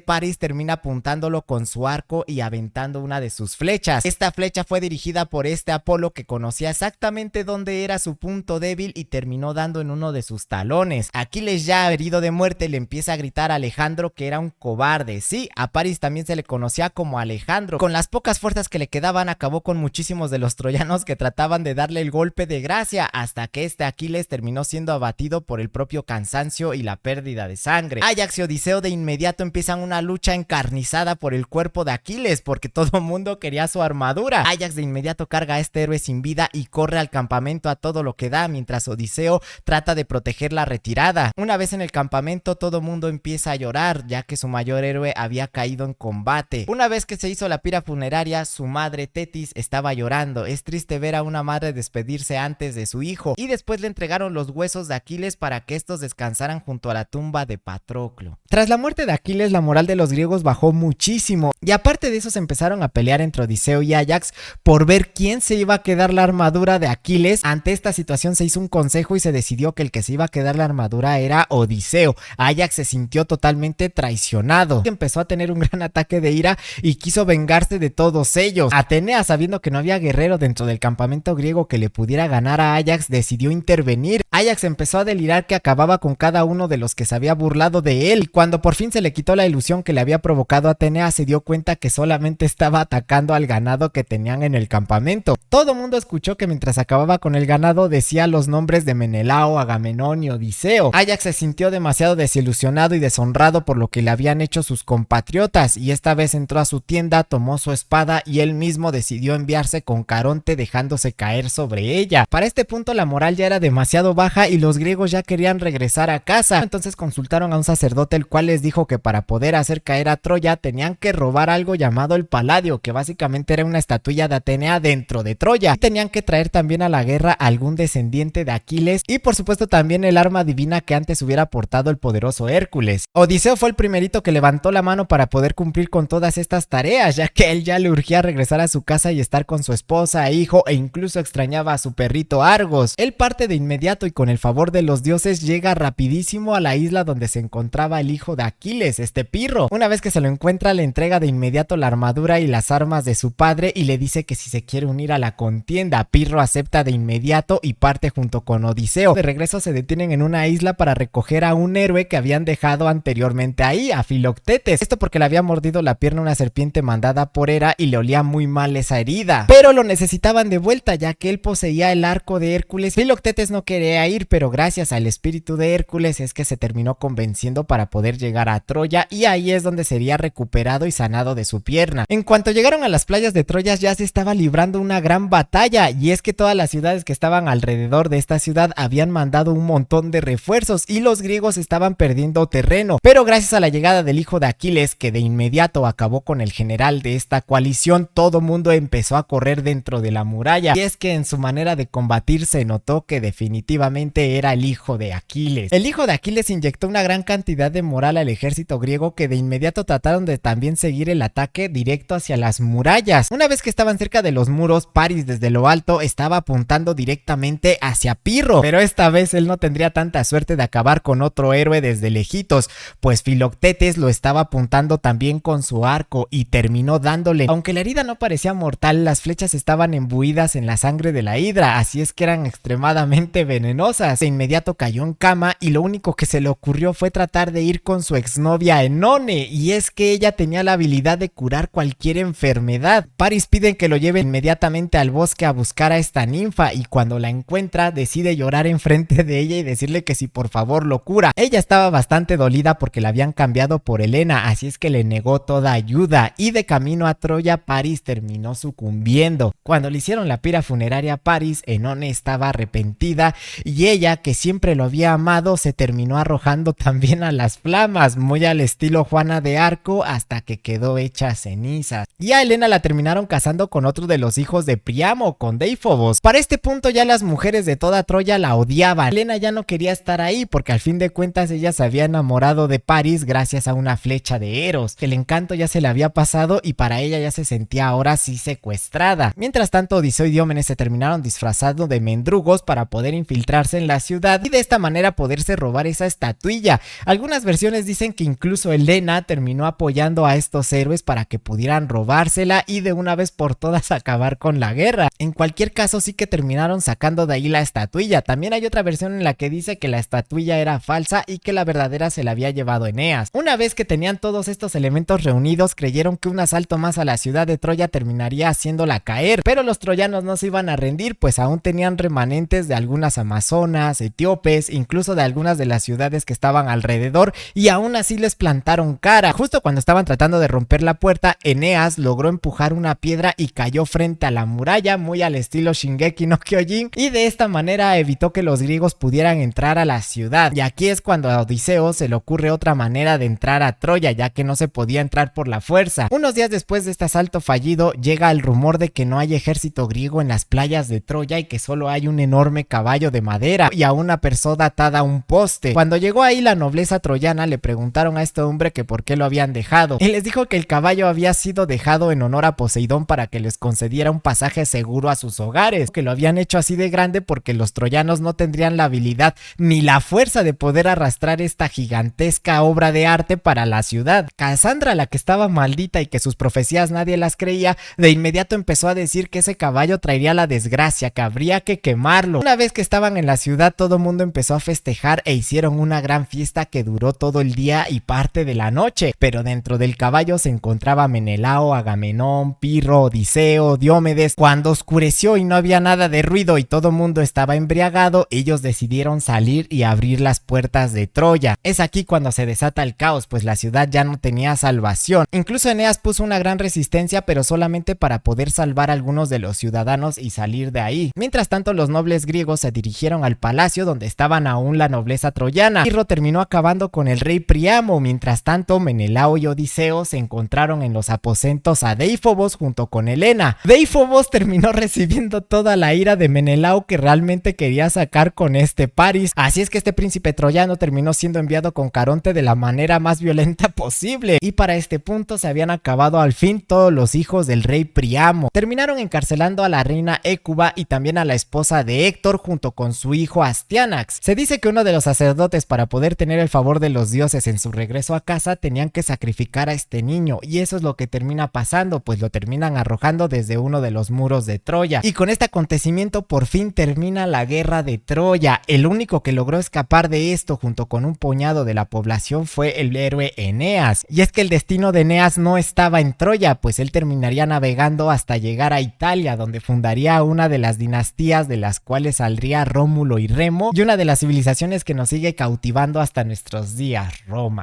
Paris termina apuntándolo con su arco y aventando una de sus flechas. Esta flecha fue dirigida por Apolo, que conocía exactamente dónde era su punto débil, y terminó dando en uno de sus talones. Aquiles, ya herido de muerte, le empieza a gritar a Alejandro que era un cobarde. Sí, a Paris también se le conocía como Alejandro. Con las pocas fuerzas que le quedaban, acabó con muchísimos de los troyanos que trataban de darle el golpe de gracia, hasta que Aquiles terminó siendo abatido por el propio cansancio y la pérdida de sangre. Áyax y Odiseo de inmediato empiezan una lucha encarnizada por el cuerpo de Aquiles, porque todo mundo quería su armadura. Áyax de inmediato carga a este héroe sin vida y corre al campamento a todo lo que da, mientras Odiseo trata de proteger la retirada. Una vez en el campamento, todo mundo empieza a llorar, ya que su mayor héroe había caído en combate. Una vez que se hizo la pira funeraria, su madre Tetis estaba llorando. Es triste ver a una madre despedirse antes de su hijo, y después le entregaron los huesos de Aquiles para que estos descansaran junto a la tumba de Patroclo. Tras la muerte de Aquiles, la moral de los griegos bajó muchísimo, y aparte de eso se empezaron a pelear entre Odiseo y Áyax por ver quién se iba a quedar la armadura de Aquiles. Ante esta situación se hizo un consejo y se decidió que el que se iba a quedar la armadura era Odiseo. Áyax se sintió totalmente traicionado, empezó a tener un gran ataque de ira y quiso vengarse de todos ellos. Atenea, sabiendo que no había guerrero dentro del campamento griego que le pudiera ganar a Áyax, decidió intervenir. Áyax empezó a delirar que acababa con cada uno de los que se había burlado de él, y cuando por fin se le quitó la ilusión que le había provocado Atenea, se dio cuenta que solamente estaba atacando al ganado que tenían en el campamento. Todo mundo escuchó que mientras acababa con el ganado decía los nombres de Menelao, Agamenón y Odiseo. Áyax se sintió demasiado desilusionado y deshonrado por lo que le habían hecho sus compatriotas, y esta vez entró a su tienda, tomó su espada y él mismo decidió enviarse con Caronte, dejándose caer sobre ella. Para este punto la moral ya era demasiado baja y los griegos ya querían regresar a casa. Entonces consultaron a un sacerdote, el cual les dijo que para poder hacer caer a Troya tenían que robar algo llamado el Paladio, que básicamente era una estatuilla de Atenea dentro de Troya, y tenían que traer también a la guerra a algún descendiente de Aquiles, y por supuesto también el arma divina que antes hubiera portado el poderoso Hércules. Odiseo fue el primerito que levantó la mano para poder cumplir con todas estas tareas, ya que él ya le urgía regresar a su casa y estar con su esposa e hijo, e incluso extrañaba a su perrito Argos. Él parte de inmediato y con el favor de los dioses llega rapidísimo a la isla donde se encontraba el hijo de Aquiles, Pirro. Una vez que se lo encuentra, le entrega de inmediato la armadura y las armas de su padre y le dice que si se quiere unir a la contienda. Pirro acepta de inmediato y parte junto con Odiseo. De regreso se detienen en una isla para recoger a un héroe que habían dejado anteriormente ahí, a Filoctetes. Esto porque le había mordido la pierna una serpiente mandada por Hera y le olía muy mal esa herida, pero lo necesitaban de vuelta ya que él poseía el arco de Hércules. Filoctetes no quería ir, pero gracias al espíritu de Hércules es que se terminó convenciendo para poder llegar a Troya, y ahí es donde sería recuperado y sanado de su pierna. En cuanto llegaron a las playas de Troya, ya se estaba librando una gran batalla, y es que todas las ciudades que estaban alrededor de esta ciudad habían mandado un montón de refuerzos y los griegos estaban perdiendo terreno, pero gracias a la llegada del hijo de Aquiles, que de inmediato acabó con el general de esta coalición, todo mundo empezó a correr dentro de la muralla, y es que en su manera de combatir se notó que definitivamente efectivamente era el hijo de Aquiles. El hijo de Aquiles inyectó una gran cantidad de moral al ejército griego, que de inmediato trataron de también seguir el ataque directo hacia las murallas. Una vez que estaban cerca de los muros, Paris desde lo alto estaba apuntando directamente hacia Pirro, pero esta vez él no tendría tanta suerte de acabar con otro héroe desde lejitos, pues Filoctetes lo estaba apuntando también con su arco y terminó dándole. Aunque la herida no parecía mortal, las flechas estaban imbuidas en la sangre de la hidra, así es que eran extremadamente venenosas. De inmediato cayó en cama y lo único que se le ocurrió fue tratar de ir con su exnovia Enone, y es que ella tenía la habilidad de curar cualquier enfermedad. Paris pide que lo lleve inmediatamente al bosque a buscar a esta ninfa, y cuando la encuentra decide llorar enfrente de ella y decirle que si por favor lo cura. Ella estaba bastante dolida porque la habían cambiado por Helena, así es que le negó toda ayuda, y de camino a Troya Paris terminó sucumbiendo. Cuando le hicieron la pira funeraria a Paris, Enone estaba arrepentida y ella, que siempre lo había amado, se terminó arrojando también a las flamas, muy al estilo Juana de Arco, hasta que quedó hecha cenizas. Y a Helena la terminaron casando con otro de los hijos de Priamo, con Deífobos. Para este punto ya las mujeres de toda Troya la odiaban. Helena ya no quería estar ahí porque al fin de cuentas ella se había enamorado de Paris gracias a una flecha de Eros. El encanto ya se le había pasado y para ella ya se sentía ahora sí secuestrada. Mientras tanto, Odiseo y Diómenes se terminaron disfrazando de mendrugos para poder infiltrarse en la ciudad y de esta manera poderse robar esa estatuilla. Algunas versiones dicen que incluso Helena terminó apoyando a estos héroes para que pudieran robársela y de una vez por todas acabar con la guerra. En cualquier caso, sí que terminaron sacando de ahí la estatuilla. También hay otra versión en la que dice que la estatuilla era falsa y que la verdadera se la había llevado Eneas. Una vez que tenían todos estos elementos reunidos, creyeron que un asalto más a la ciudad de Troya terminaría haciéndola caer, pero los troyanos no se iban a rendir, pues aún tenían remanentes de algunas amazonas, etíopes, incluso de algunas de las ciudades que estaban alrededor, y aún así les plantaron cara. Justo cuando estaban tratando de romper la puerta, Eneas logró empujar una piedra y cayó frente a la muralla, muy al estilo Shingeki no Kyojin, y de esta manera evitó que los griegos pudieran entrar a la ciudad. Y aquí es cuando a Odiseo se le ocurre otra manera de entrar a Troya, ya que no se podía entrar por la fuerza. Unos días después de este asalto fallido, llega el rumor de que no hay ejército griego en las playas de Troya y que solo hay un enorme caballo de madera y a una persona atada a un poste. Cuando llegó ahí la nobleza troyana, le preguntaron a este hombre que por qué lo habían dejado. Él les dijo que el caballo había sido dejado en honor a Poseidón para que les concediera un pasaje seguro a sus hogares, que lo habían hecho así de grande porque los troyanos no tendrían la habilidad ni la fuerza de poder arrastrar esta gigantesca obra de arte para la ciudad. Casandra, la que estaba maldita y que sus profecías nadie las creía, de inmediato empezó a decir que ese caballo traería la desgracia, que habría que quemarlo. Una vez que estaban en la ciudad, todo el mundo empezó a festejar e hicieron una gran fiesta que duró todo el día y parte de la noche, pero dentro del caballo se encontraba Menelao, Agamenón, Pirro, Odiseo, Diomedes. Cuando oscureció y no había nada de ruido y todo el mundo estaba embriagado, ellos decidieron salir y abrir las puertas de Troya. Es aquí cuando se desata el caos, pues la ciudad ya no tenía salvación. Incluso Eneas puso una gran resistencia, pero solamente para poder salvar a algunos de los ciudadanos y salir de ahí. Mientras tanto, los nobles griegos se dirigieron al palacio donde estaban aún la nobleza troyana. Pirro terminó acabando con el rey Priamo. Mientras tanto, Menelao y Odiseo se encontraron en los aposentos a Deífobos junto con Helena. Deífobos terminó recibiendo toda la ira de Menelao, que realmente quería sacar con este Paris. Así es que este príncipe troyano terminó siendo enviado con Caronte de la manera más violenta posible, y para este punto se habían acabado al fin todos los hijos del rey Priamo. Terminaron encarcelando a la reina Hécuba y también a la esposa de Héctor junto con su hijo Astianax. Se dice que uno de los sacerdotes, para poder tener el favor de los dioses en su regreso a casa, tenían que sacrificar a este niño, y eso es lo que termina pasando, pues lo terminan arrojando desde uno de los muros de Troya. Y con este acontecimiento por fin termina la guerra de Troya. El único que logró escapar de esto junto con un puñado de la población fue el héroe Eneas. Y es que el destino de Eneas no estaba en Troya, pues él terminaría navegando hasta llegar a Italia, donde fundaría una de las dinastías de las cuales saldría Rómulo y Remo, y una de las civilizaciones que nos sigue cautivando hasta nuestros días, Roma.